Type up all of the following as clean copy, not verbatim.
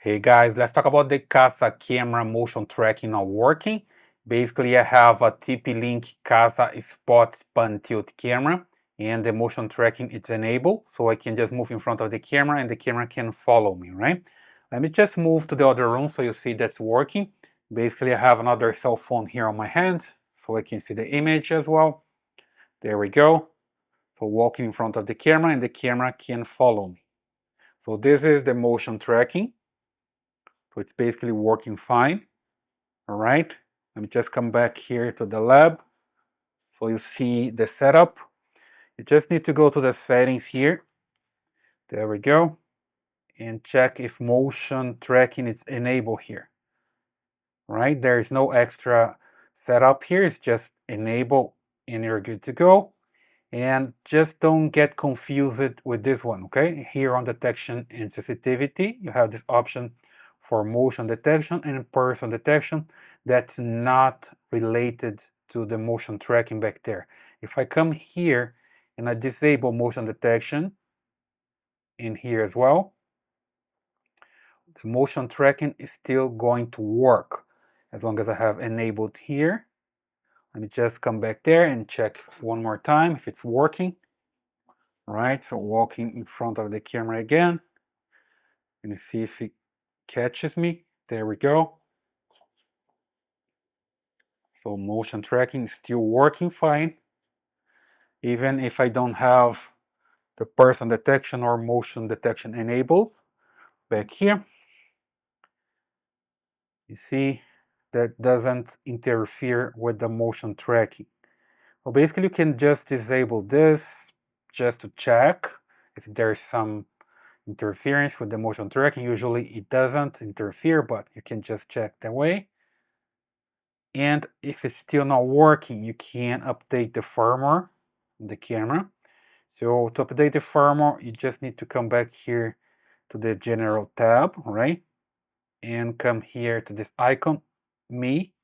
Hey guys, let's talk about the Kasa camera motion tracking not working. Basically, I have a TP-Link Kasa spot span tilt camera and the motion tracking is enabled, so I can just move in front of the camera and the camera can follow me, right? Let me just move to the other room so you see that's working. Basically, I have another cell phone here on my hand, so I can see the image as well. There we go. So walking in front of the camera and the camera can follow me. So this is the motion tracking. So it's basically working fine. All right, let me just come back here to the lab. So you see the setup. You just need to go to the settings here. There we go. And check if motion tracking is enabled here. Right, there is no extra setup here. It's just enable and you're good to go. And just don't get confused with this one, okay? Here on detection and sensitivity, you have this option for motion detection and person detection that's not related to the motion tracking back there. If I come here and I disable motion detection in here as well, the motion tracking is still going to work as long as I have enabled here. Let me just come back there and check one more time if it's working. All right, so walking in front of the camera again. And see if it catches me. There we go. So motion tracking is still working fine. Even if I don't have the person detection or motion detection enabled. Back here, you see that doesn't interfere with the motion tracking. Well, basically you can just disable this just to check if there's some interference with the motion tracking. Usually it doesn't interfere, but you can just check that way. And if it's still not working, you can update the firmware in the camera. So to update the firmware, you just need to come back here to the general tab, right? And come here to this icon, me,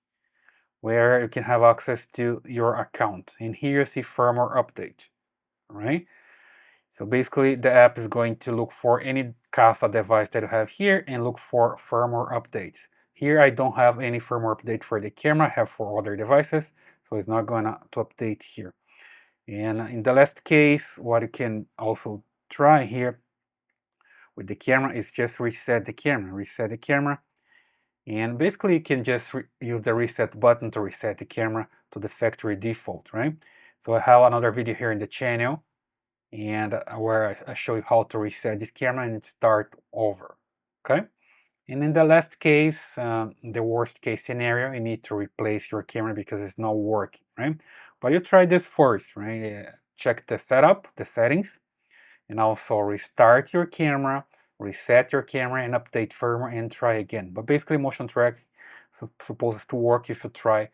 where you can have access to your account. And here you see firmware update, right? So basically the app is going to look for any Kasa device that you have here and look for firmware updates. Here I don't have any firmware update for the camera, I have for other devices, so it's not going to update here. And in the last case, what you can also try here with the camera is just reset the camera, and basically you can just use the reset button to reset the camera to the factory default, right? So I have another video here in the channel and where I show you how to reset this camera and start over, okay? And in the last case, the worst case scenario, you need to replace your camera because it's not working, right? But you try this first, right? Check the setup, the settings, and also restart your camera, reset your camera and update firmware and try again. But basically motion track is supposed to work if you try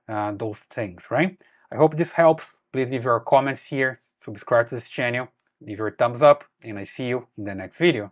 those things, right? I hope this helps. Please leave your comments here, subscribe to this channel, leave your thumbs up, and I see you in the next video.